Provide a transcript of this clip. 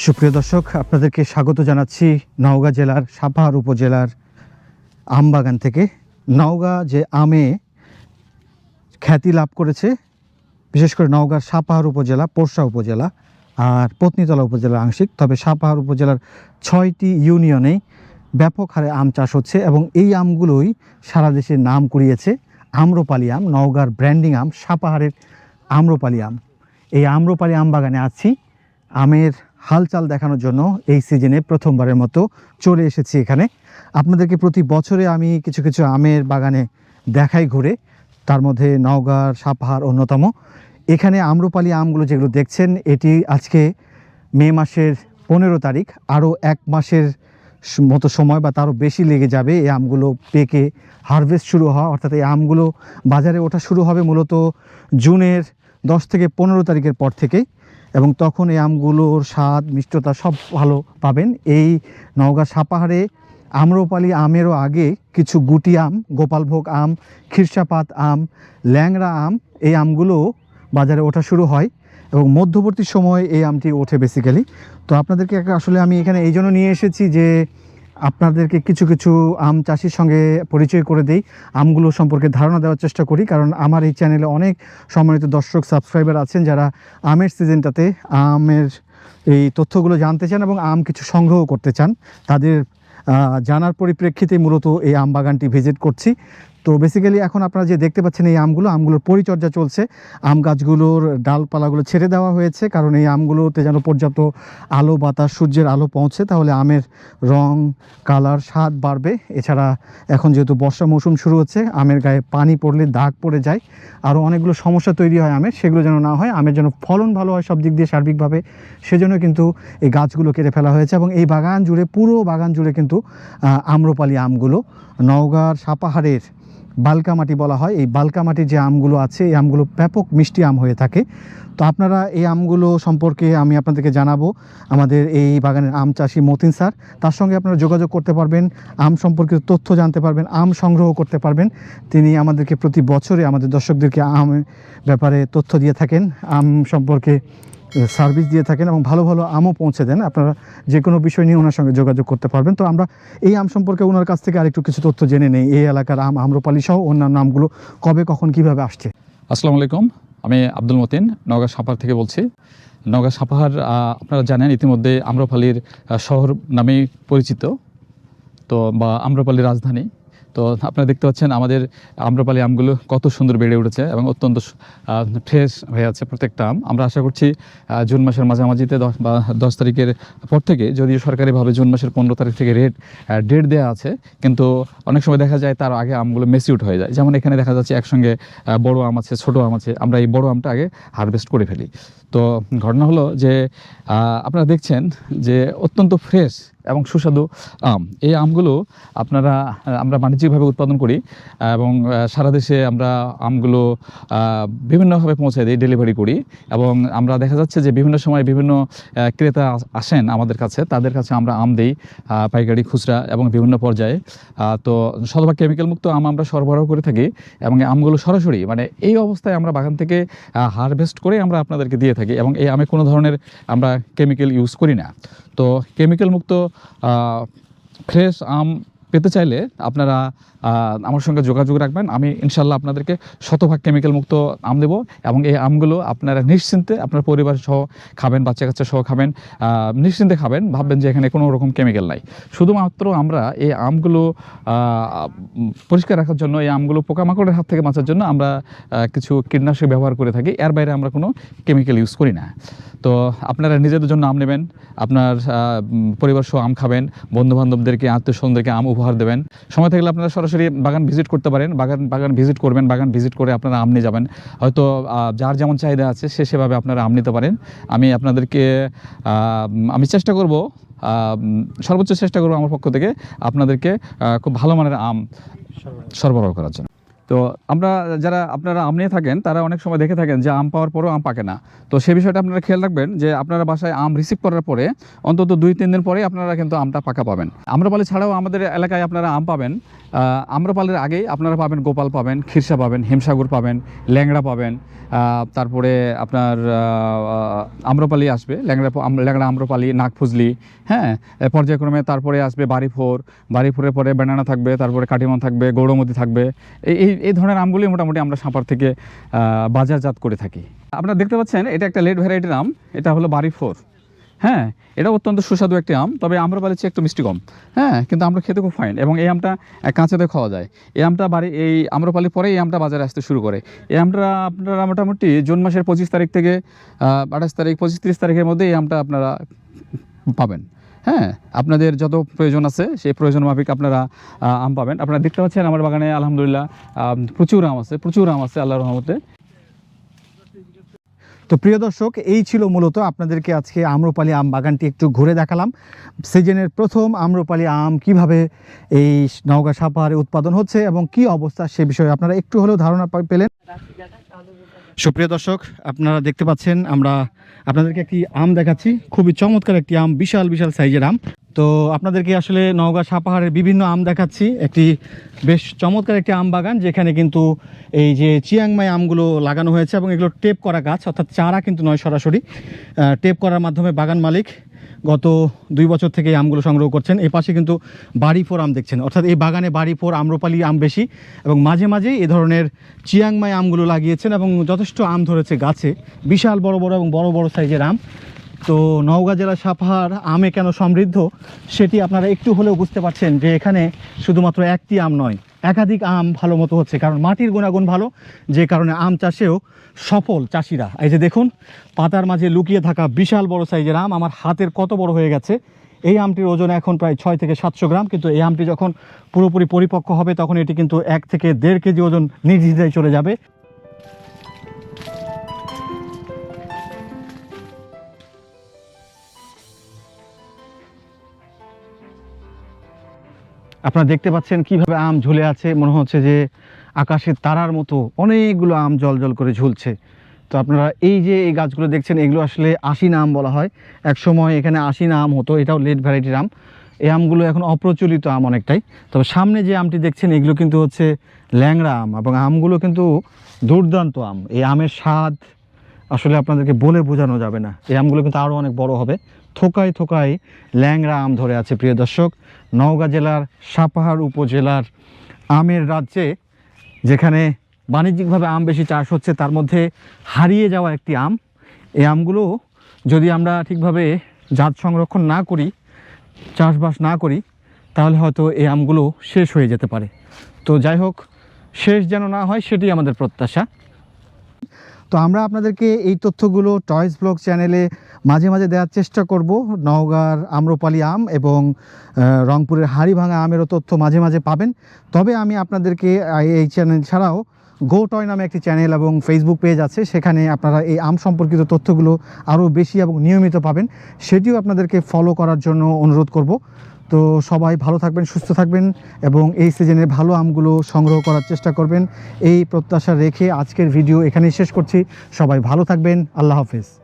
সুপ্রিয় দর্শক, আপনাদেরকে স্বাগত জানাচ্ছি নওগাঁ জেলার সাপাহার উপজেলার আমবাগান থেকে। নওগাঁ যে আমে খ্যাতি লাভ করেছে, বিশেষ করে নওগাঁর সাপাহার উপজেলা, পোরশা উপজেলা আর পত্নীতলা উপজেলার আংশিক, তবে সাপাহার উপজেলার 6টি ইউনিয়নেই ব্যাপক হারে আম চাষ হচ্ছে এবং এই আমগুলোই সারা দেশে নাম কুড়িয়েছে আম্রপালি আম। নওগাঁর ব্র্যান্ডিং আম সাপাহারের আম্রপালি আম। এই আম্রপালি আম বাগানে আছি। আমের হালচাল দেখানোর জন্য এই সিজনে প্রথমবারের মতো চলে এসেছি এখানে। আপনাদেরকে প্রতি বছরে আমি কিছু কিছু আমের বাগানে দেখাই ঘুরে, তার মধ্যে নওগাঁর সাপাহার অন্যতম। এখানে আম্রপালি আমগুলো যেগুলো দেখছেন, এটি আজকে মে মাসের 15 তারিখ। আরও 1 মাসের মতো সময় বা তারও বেশি লেগে যাবে এই আমগুলো পেকে হারভেস্ট শুরু হওয়া, অর্থাৎ এই আমগুলো বাজারে ওঠা শুরু হবে মূলত জুনের 10 থেকে 15 তারিখের পর থেকে, এবং তখন এই আমগুলোর স্বাদ মিষ্টতা সব ভালো পাবেন। এই নওগাঁ সাপাহারে আম্রপালি আমেরও আগে কিছু গুটি আম, গোপালভোগ আম, খিরসাপাত আম, ল্যাংড়া আম, এই আমগুলো বাজারে ওঠা শুরু হয় এবং মধ্যবর্তী সময়ে এই আমটি ওঠে বেসিক্যালি। তো আপনাদেরকে আসলে আমি এখানে এই জন্য নিয়ে এসেছি যে আপনাদেরকে কিছু কিছু আম চাষির সঙ্গে পরিচয় করে দেই, আমগুলো সম্পর্কে ধারণা দেওয়ার চেষ্টা করি। কারণ আমার এই চ্যানেলে অনেক সম্মানিত দর্শক সাবস্ক্রাইবার আছেন যারা আমের সিজনটাতে আমের এই তথ্যগুলো জানতে চান এবং আম কিছু সংগ্রহ করতে চান। তাদের জানার পরিপ্রেক্ষিতে মূলত এই আম বাগানটি ভিজিট করছি। তো বেসিক্যালি এখন আপনারা যে দেখতে পাচ্ছেন এই আমগুলোর পরিচর্যা চলছে। আম গাছগুলোর ডালপালাগুলো ছেড়ে দেওয়া হয়েছে, কারণ এই আমগুলোতে যেন পর্যাপ্ত আলো বাতাস সূর্যের আলো পৌঁছে, তাহলে আমের রং, কালার, স্বাদ বাড়বে। এছাড়া এখন যেহেতু বর্ষা মৌসুম শুরু হচ্ছে, আমের গায়ে পানি পড়লে দাগ পড়ে যায়, আরও অনেকগুলো সমস্যা তৈরি হয় আমের, সেগুলো যেন না হয়, আমের যেন ফলন ভালো হয় সব দিক দিয়ে সার্বিকভাবে, সেজন্য কিন্তু এই গাছগুলো কেটে ফেলা হয়েছে। এবং এই বাগান জুড়ে, পুরো বাগান জুড়ে কিন্তু আম্রপালি আমগুলো, নওগাঁর সাপাহারের বালকামাটি বলা হয়, এই বালকামাটির যে আমগুলো আছে, এই আমগুলো ব্যাপক মিষ্টি আম হয়ে থাকে। তো আপনারা এই আমগুলো সম্পর্কে আমি আপনাদেরকে জানাবো আমাদের এই বাগানের আম চাষি মতিন স্যার। তার সঙ্গে আপনারা যোগাযোগ করতে পারবেন, আম সম্পর্কিত তথ্য জানতে পারবেন, আম সংগ্রহ করতে পারবেন। তিনি আমাদেরকে প্রতি বছরে আমাদের দর্শকদেরকে আম ব্যাপারে তথ্য দিয়ে থাকেন, আম সম্পর্কে সার্ভিস দিয়ে থাকেন এবং ভালো ভালো আমও পৌঁছে দেন। আপনারা যে কোনো বিষয় নিয়ে ওনার সঙ্গে যোগাযোগ করতে পারবেন। তো আমরা এই আম সম্পর্কে ওনার কাছ থেকে আরেকটু কিছু তথ্য জেনে নেই, এই এলাকার আম, আম্রপালি সহ অন্যান্য আমগুলো কবে কখন কিভাবে আসছে। আসসালামু আলাইকুম, আমি আব্দুল মতিন নওগাঁ সাপাহার থেকে বলছি। নওগাঁ সাপাহার আপনারা জানেন ইতিমধ্যে আম্রপালির শহর নামেই পরিচিত, তো বা আম্রপালির রাজধানী। তো আপনারা দেখতে পাচ্ছেন আমাদের আম্রপালি আমগুলো কত সুন্দর বেড়ে উঠেছে এবং অত্যন্ত ফ্রেশ হয়ে আছে প্রত্যেকটা আম। আমরা আশা করছি জুন মাসের মাঝামাঝিতে 10 তারিখের পর থেকে, যদিও সরকারিভাবে জুন মাসের 15 তারিখ থেকে ডেট দেওয়া আছে, কিন্তু অনেক সময় দেখা যায় তার আগে আমগুলো মেচিউর হয়ে যায়। যেমন এখানে দেখা যাচ্ছে একসঙ্গে বড় আম আছে, ছোটো আম আছে, আমরা এই বড় আমটা আগে হারভেস্ট করে ফেলি। তো ঘটনা হলো যে আপনারা দেখছেন যে অত্যন্ত ফ্রেশ এবং সুস্বাদু আম। এই আমগুলো আমরা বাণিজ্যিকভাবে উৎপাদন করি এবং সারা দেশে আমরা আমগুলো বিভিন্নভাবে পৌঁছে দিই, ডেলিভারি করি। এবং আমরা দেখা যাচ্ছে যে বিভিন্ন সময় বিভিন্ন ক্রেতা আসেন আমাদের কাছে, তাদের কাছে আমরা আম দিই পাইকারি, খুচরা এবং বিভিন্ন পর্যায়ে। তো শতভাগ কেমিক্যাল মুক্ত আম আমরা সরবরাহ করে থাকি এবং এই আমগুলো সরাসরি এই অবস্থায় আমরা বাগান থেকে হারভেস্ট করে আমরা আপনাদেরকে দিয়ে থাকি, এবং এই আমে কোনো ধরনের আমরা কেমিক্যাল ইউজ করি না। তো কেমিক্যাল মুক্ত ফ্রেশ আম পেতে চাইলে আপনারা আমার সঙ্গে যোগাযোগ রাখবেন। আমি ইনশাল্লাহ আপনাদেরকে শতভাগ কেমিক্যাল মুক্ত আম দেবো, এবং এই আমগুলো আপনারা নিশ্চিন্তে আপনার পরিবার সহ খাবেন, বাচ্চা কাচ্চা সহ খাবেন, নিশ্চিন্তে খাবেন, ভাববেন যে এখানে কোনো রকম কেমিক্যাল নাই। শুধুমাত্র আমরা এই আমগুলো পরিষ্কার রাখার জন্য, এই আমগুলো পোকামাকড়ের হাত থেকে বাঁচার জন্য আমরা কিছু কীটনাশক ব্যবহার করে থাকি, এর বাইরে আমরা কোনো কেমিক্যাল ইউজ করি না। তো আপনারা নিজেদের জন্য আম নেবেন, আপনার পরিবার সহ আম খাবেন, বন্ধুবান্ধবদেরকে, আত্মীয়স্বজনদেরকে আম উপহার দেবেন। সময় থাকলে আপনারা সরাসরি বাগান ভিজিট করতে পারেন, বাগান ভিজিট করবেন, বাগান ভিজিট করে আপনারা আম নিয়ে যাবেন। হয়তো যার যেমন চাহিদা আছে সেভাবে আপনারা আম নিতে পারেন। আমি চেষ্টা করব, সর্বোচ্চ চেষ্টা করব আমার পক্ষ থেকে আপনাদেরকে খুব ভালো মানের আম সরবরাহ করার জন্য। তো আমরা যারা আপনারা আম নিয়ে থাকেন তারা অনেক সময় দেখে থাকেন যে আম পাওয়ার পরেও আম পাকে না। তো সেই বিষয়টা আপনারা খেয়াল রাখবেন যে আপনারা বাসায় আম রিসিভ করার পরে অন্তত 2-3 দিন পরে আপনারা কিন্তু আমটা পাকা পাবেন। আম্রপালি ছাড়াও আমাদের এলাকায় আপনারা আম পাবেন, আম্রপালির আগেই আপনারা পাবেন গোপাল পাবেন, খিরসা পাবেন, হিমসাগর পাবেন, ল্যাংড়া পাবেন, তারপরে আপনার আম্রপালি আসবে, ল্যাংড়া আম্রপালি, নাগফুজলি, হ্যাঁ, পর্যায়ক্রমে তারপরে আসবে বাড়িফোরের পরে ব্যানানা থাকবে, তারপরে কাটিমন থাকবে, গৌড়মতি থাকবে। এই ধরনের আমগুলি মোটামুটি আমরা সাপার থেকে বাজারজাত করে থাকি। আপনারা দেখতে পাচ্ছেন এটা একটা লেট ভ্যারাইটির আম, এটা হলো বাড়িফোর। হ্যাঁ, এটা অত্যন্ত সুস্বাদু একটি আম, তবে আম্রপালির চেয়ে একটু মিষ্টি কম। হ্যাঁ, কিন্তু আমরা খেতে খুব ফাইন, এবং এই আমটা কাঁচাতে খাওয়া যায়। এই আমটা এই আম্রপালি পরে এই আমটা বাজারে আসতে শুরু করে। এই আমটা আপনারা মোটামুটি জুন মাসের 25 তারিখ থেকে 28 তারিখ, 25-30 তারিখের মধ্যে এই আমটা আপনারা পাবেন। হ্যাঁ, আপনাদের যত প্রয়োজন আছে সেই প্রয়োজন মাফিক আপনারা আম পাবেন। আপনারা দেখতে পাচ্ছেন আমার বাগানে আলহামদুলিল্লাহ প্রচুর আম আছে আল্লাহর রহমতে। তো প্রিয় দর্শক, এই ছিল মূলত আপনাদেরকে আজকে আম্রপালি আম বাগানটি একটু ঘুরে দেখালাম। সিজনের প্রথম আম্রপালি আম কিভাবে এই নওগাঁ সাপাহারে উৎপাদন হচ্ছে এবং কি অবস্থা সে বিষয়ে আপনারা একটু হলেও ধারণা পেলেন। সুপ্রিয় দর্শক, আপনারা দেখতে পাচ্ছেন আমরা আপনাদেরকে একটি আম দেখাচ্ছি, খুবই চমৎকার একটি আম, বিশাল বিশাল সাইজের আম। তো আপনাদেরকে আসলে নওগাঁ সাপাহারের বিভিন্ন আম দেখাচ্ছি। একটি বেশ চমৎকার একটি আম বাগান, যেখানে কিন্তু এই যে চিয়াংমাই আমগুলো লাগানো হয়েছে এবং এগুলো টেপ করা গাছ, অর্থাৎ চারা কিন্তু নয়, সরাসরি টেপ করার মাধ্যমে বাগান মালিক গত 2 বছর থেকে এই আমগুলো সংগ্রহ করছেন। এই পাশে কিন্তু বাড়িফোর আম দেখছেন, অর্থাৎ এই বাগানে বাড়িফোর, আম্রপালি আম বেশি, এবং মাঝে মাঝেই এ ধরনের চিয়াংমাই আমগুলো লাগিয়েছেন এবং যথেষ্ট আম ধরেছে গাছে, বিশাল বড় বড় এবং বড় বড় সাইজের আম। তো নওগাঁ জেলার সাপাহার আমে কেন সমৃদ্ধ সেটি আপনারা একটু হলেও বুঝতে পারছেন, যে এখানে শুধুমাত্র একটি আম নয়, একাধিক আম ভালো মতো হচ্ছে, কারণ মাটির গুণাগুণ ভালো, যে কারণে আম চাষেও সফল চাষিরা। এই যে দেখুন, পাতার মাঝে লুকিয়ে থাকা বিশাল বড় সাইজের আম, আমার হাতের কত বড় হয়ে গেছে। এই আমটির ওজন এখন প্রায় 6 থেকে 700 গ্রাম, কিন্তু এই আমটি যখন পুরোপুরি পরিপক্ক হবে তখন এটি কিন্তু 1 থেকে 1.5 কেজি ওজন নির্দ্বিধায় চলে যাবে। আপনারা দেখতে পাচ্ছেন কিভাবে আম ঝুলে আছে, মনে হচ্ছে যে আকাশের তারার মতো অনেকগুলো আম জল জল করে ঝুলছে। তো আপনারা এই যে এই গাছগুলো দেখছেন, এগুলো আসলে আশিনা আম বলা হয়। এক সময় এখানে আশিনা আম হতো, এটাও লেট ভ্যারাইটির আম। এই আমগুলো এখন অপ্রচলিত আম অনেকটাই। তবে সামনে যে আমটি দেখছেন এগুলো কিন্তু হচ্ছে ল্যাংড়া আম, এবং আমগুলো কিন্তু দুর্দান্ত আম। এই আমের স্বাদ আসলে আপনাদেরকে বলে বোঝানো যাবে না। এই আমগুলো কিন্তু আরও অনেক বড় হবে। থোকায় থোকায় ল্যাংড়া আম ধরে আছে। প্রিয় দর্শক, নওগাঁ জেলার সাপাহার উপজেলার আমের রাজ্যে, যেখানে বাণিজ্যিকভাবে আম বেশি চাষ হচ্ছে, তার মধ্যে হারিয়ে যাওয়া একটি আম। এই আমগুলো যদি আমরা ঠিকভাবে জাত সংরক্ষণ না করি, চাষবাস না করি, তাহলে হয়তো এই আমগুলো শেষ হয়ে যেতে পারে। তো যাই হোক, শেষ যেন না হয় সেটি আমাদের প্রত্যাশা। তো আমরা আপনাদেরকে এই তথ্যগুলো টয়েস ব্লগ চ্যানেলে মাঝে মাঝে দেওয়ার চেষ্টা করব। নওগাঁর আম্রপালি আম এবং রংপুরের হাড়িভাঙা আমেরও তথ্য মাঝে মাঝে পাবেন। তবে আমি আপনাদেরকে এই চ্যানেল ছাড়াও গো টয় নামে একটি চ্যানেল এবং ফেসবুক পেজ আছে, সেখানে আপনারা এই আম সম্পর্কিত তথ্যগুলো আরও বেশি এবং নিয়মিত পাবেন। সেটিও আপনাদেরকে ফলো করার জন্য অনুরোধ করব। তো সবাই ভালো থাকবেন, সুস্থ থাকবেন এবং এই সিজনের ভালো আমগুলো সংগ্রহ করার চেষ্টা করবেন, এই প্রত্যাশা রেখে আজকের ভিডিও এখানেই শেষ করছি। সবাই ভালো থাকবেন, আল্লাহ হাফেজ।